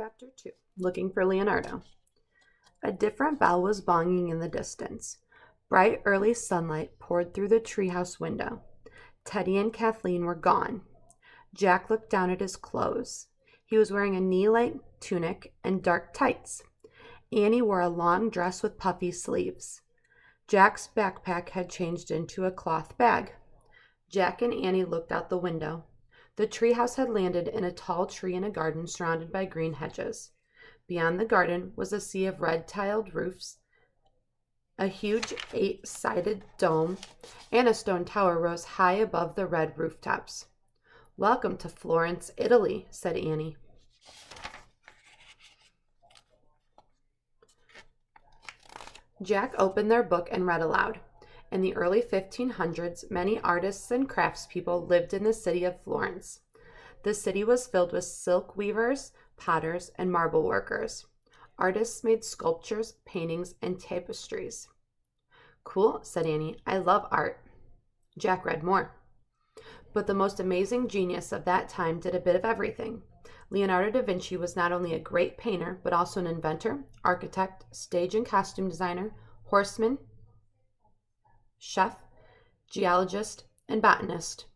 Chapter 2. Looking for Leonardo. A different bell was bonging in the distance. Bright early sunlight poured through the treehouse window. Teddy and Kathleen were gone. Jack looked down at his clothes. He was wearing a knee-length tunic and dark tights. Annie wore a long dress with puffy sleeves. Jack's backpack had changed into a cloth bag. Jack and Annie looked out the window. The treehouse had landed in a tall tree in a garden surrounded by green hedges. Beyond the garden was a sea of red-tiled roofs. A huge 8-sided dome and a stone tower rose high above the red rooftops. "Welcome to Florence, Italy," said Annie. Jack opened their book and read aloud. In the early 1500s, many artists and craftspeople lived in the city of Florence. The city was filled with silk weavers, potters, and marble workers. Artists made sculptures, paintings, and tapestries. "Cool," said Annie. "I love art." Jack read more. But the most amazing genius of that time did a bit of everything. Leonardo da Vinci was not only a great painter, but also an inventor, architect, stage and costume designer, horseman, chef, geologist, and botanist.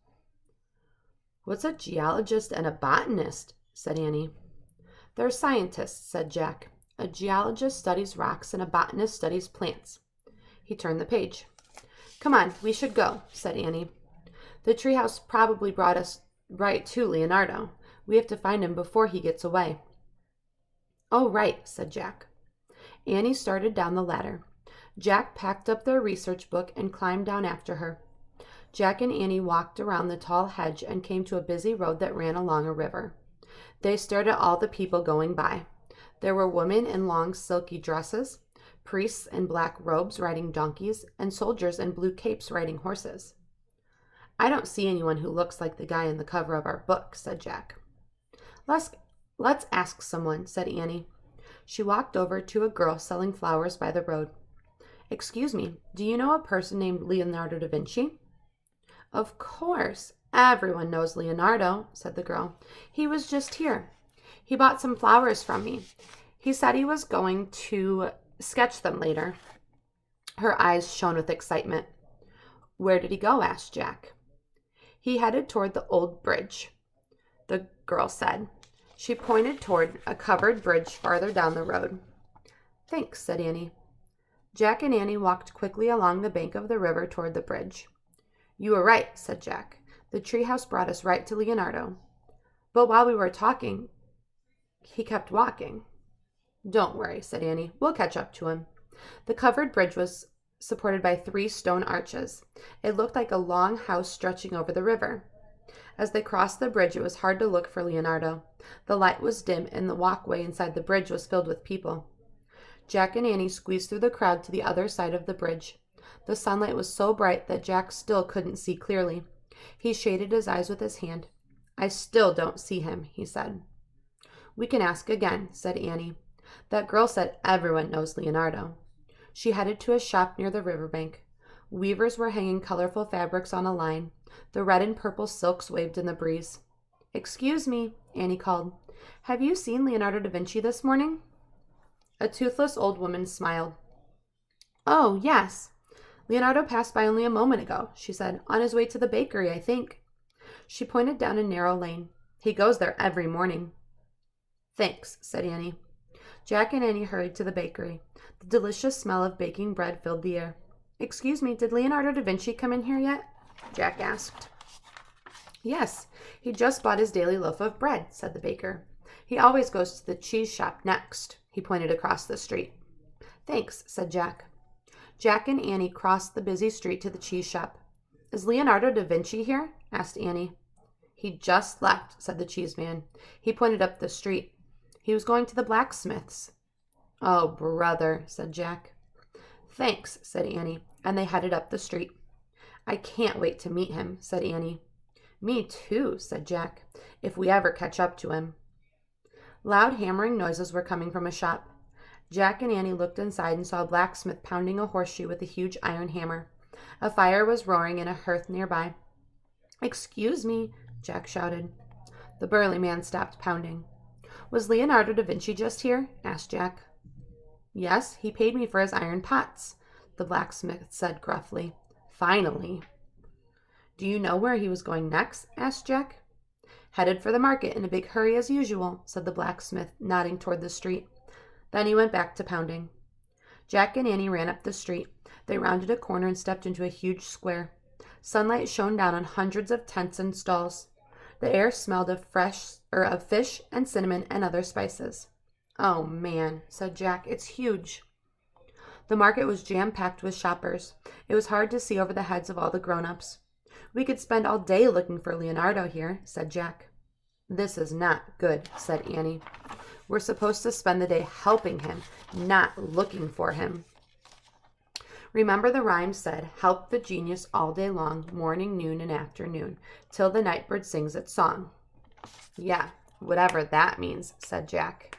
"What's a geologist and a botanist?" said Annie. "They're scientists," said Jack. "A geologist studies rocks and a botanist studies plants." He turned the page. "Come on, we should go," said Annie. "The treehouse probably brought us right to Leonardo. We have to find him before he gets away." "Oh, right," said Jack. Annie started down the ladder. Jack packed up their research book and climbed down after her. Jack and Annie walked around the tall hedge and came to a busy road that ran along a river. They stared at all the people going by. There were women in long silky dresses, priests in black robes riding donkeys, and soldiers in blue capes riding horses. "I don't see anyone who looks like the guy in the cover of our book," said Jack. Let's ask someone," said Annie. She walked over to a girl selling flowers by the road. "Excuse me, do you know a person named Leonardo da Vinci?" "Of course. Everyone knows Leonardo," said the girl. "He was just here. He bought some flowers from me. He said he was going to sketch them later." Her eyes shone with excitement. "Where did he go?" asked Jack. "He headed toward the old bridge," the girl said. She pointed toward a covered bridge farther down the road. "Thanks," said Annie. Jack and Annie walked quickly along the bank of the river toward the bridge. "You were right," said Jack. "The treehouse brought us right to Leonardo. But while we were talking, he kept walking." "Don't worry," said Annie. "We'll catch up to him." The covered bridge was supported by 3 stone arches. It looked like a long house stretching over the river. As they crossed the bridge, it was hard to look for Leonardo. The light was dim, and the walkway inside the bridge was filled with people. Jack and Annie squeezed through the crowd to the other side of the bridge. The sunlight was so bright that Jack still couldn't see clearly. He shaded his eyes with his hand. "I still don't see him," he said. "We can ask again," said Annie. "That girl said everyone knows Leonardo." She headed to a shop near the riverbank. Weavers were hanging colorful fabrics on a line. The red and purple silks waved in the breeze. "Excuse me," Annie called. "Have you seen Leonardo da Vinci this morning?" A toothless old woman smiled. "Oh, yes. Leonardo passed by only a moment ago," she said. "On his way to the bakery, I think." She pointed down a narrow lane. "He goes there every morning." "Thanks," said Annie. Jack and Annie hurried to the bakery. The delicious smell of baking bread filled the air. "Excuse me, did Leonardo da Vinci come in here yet?" Jack asked. "Yes, he just bought his daily loaf of bread," said the baker. "He always goes to the cheese shop next." He pointed across the street. "Thanks," said Jack. Jack and Annie crossed the busy street to the cheese shop. "Is Leonardo da Vinci here?" asked Annie. "He just left," said the cheese man. He pointed up the street. "He was going to the blacksmith's." "Oh, brother," said Jack. "Thanks," said Annie, and they headed up the street. "I can't wait to meet him," said Annie. "Me too," said Jack, "if we ever catch up to him." Loud hammering noises were coming from a shop. Jack and Annie looked inside and saw a blacksmith pounding a horseshoe with a huge iron hammer. A fire was roaring in a hearth nearby. "Excuse me," Jack shouted. The burly man stopped pounding. Was Leonardo da Vinci just here? Asked Jack. Yes, he paid me for his iron pots, the blacksmith said gruffly. Finally. Do you know where he was going next? Asked Jack. Headed for the market in a big hurry as usual, said the blacksmith, nodding toward the street. Then he went back to pounding. Jack and Annie ran up the street. They rounded a corner and stepped into a huge square. Sunlight shone down on hundreds of tents and stalls. The air smelled of fish and cinnamon and other spices. Oh, man, said Jack, it's huge. The market was jam-packed with shoppers. It was hard to see over the heads of all the grown-ups. We could spend all day looking for Leonardo here, said Jack. This is not good, said Annie. We're supposed to spend the day helping him, not looking for him. Remember the rhyme said, help the genius all day long, morning, noon, and afternoon, till the nightbird sings its song. Yeah, whatever that means, said Jack.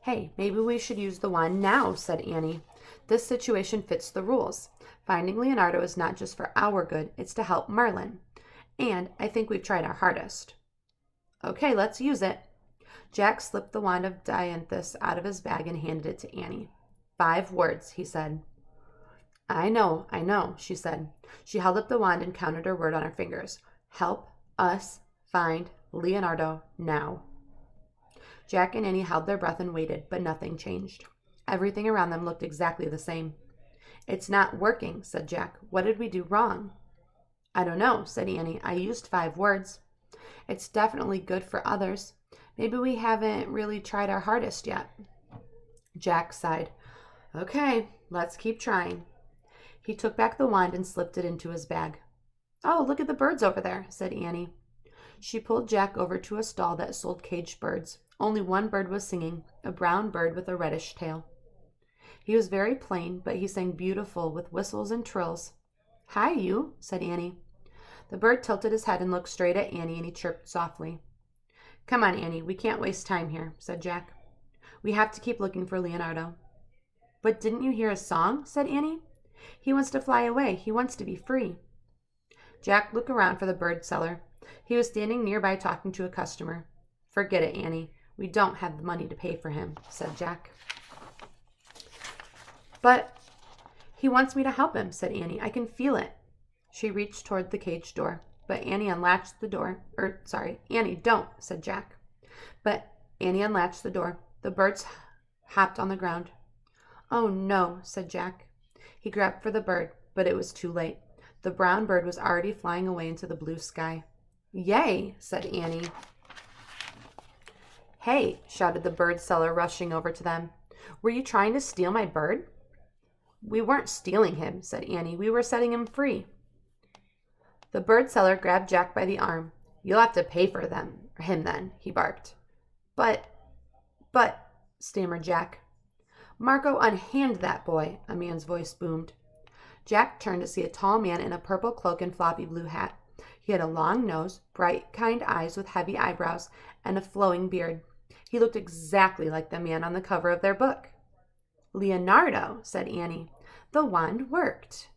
Hey, maybe we should use the wand now, said Annie. This situation fits the rules. Finding Leonardo is not just for our good, it's to help Merlin. And I think we've tried our hardest. Okay, let's use it. Jack slipped the wand of dianthus out of his bag and handed it to Annie. 5 words, he said. I know, she said. She held up the wand and counted her word on her fingers. Help us find Leonardo now. Jack and Annie held their breath and waited, but nothing changed. Everything around them looked exactly the same. It's not working, said Jack. What did we do wrong? I don't know, said Annie. I used 5 words. It's definitely good for others. Maybe we haven't really tried our hardest yet. Jack sighed. Okay, let's keep trying. He took back the wand and slipped it into his bag. Oh, look at the birds over there, said Annie. She pulled Jack over to a stall that sold caged birds. Only one bird was singing, a brown bird with a reddish tail. He was very plain, but he sang beautiful with whistles and trills. Hi, you, said Annie. The bird tilted his head and looked straight at Annie, and he chirped softly. Come on, Annie, we can't waste time here, said Jack. We have to keep looking for Leonardo. But didn't you hear his song? Said Annie. He wants to fly away. He wants to be free. Jack looked around for the bird seller. He was standing nearby talking to a customer. Forget it, Annie. We don't have the money to pay for him, said Jack. But he wants me to help him, said Annie. I can feel it. She reached toward the cage door, but Annie unlatched the door. Annie, don't, said Jack. But Annie unlatched the door. The birds hopped on the ground. Oh, no, said Jack. He grabbed for the bird, but it was too late. The brown bird was already flying away into the blue sky. Yay, said Annie. Hey, shouted the bird seller, rushing over to them. Were you trying to steal my bird? We weren't stealing him, said Annie. We were setting him free. The bird seller grabbed Jack by the arm. You'll have to pay for him then, he barked. But, stammered Jack. Marco, unhand that boy, a man's voice boomed. Jack turned to see a tall man in a purple cloak and floppy blue hat. He had a long nose, bright, kind eyes with heavy eyebrows, and a flowing beard. He looked exactly like the man on the cover of their book. Leonardo, said Annie. The wand worked.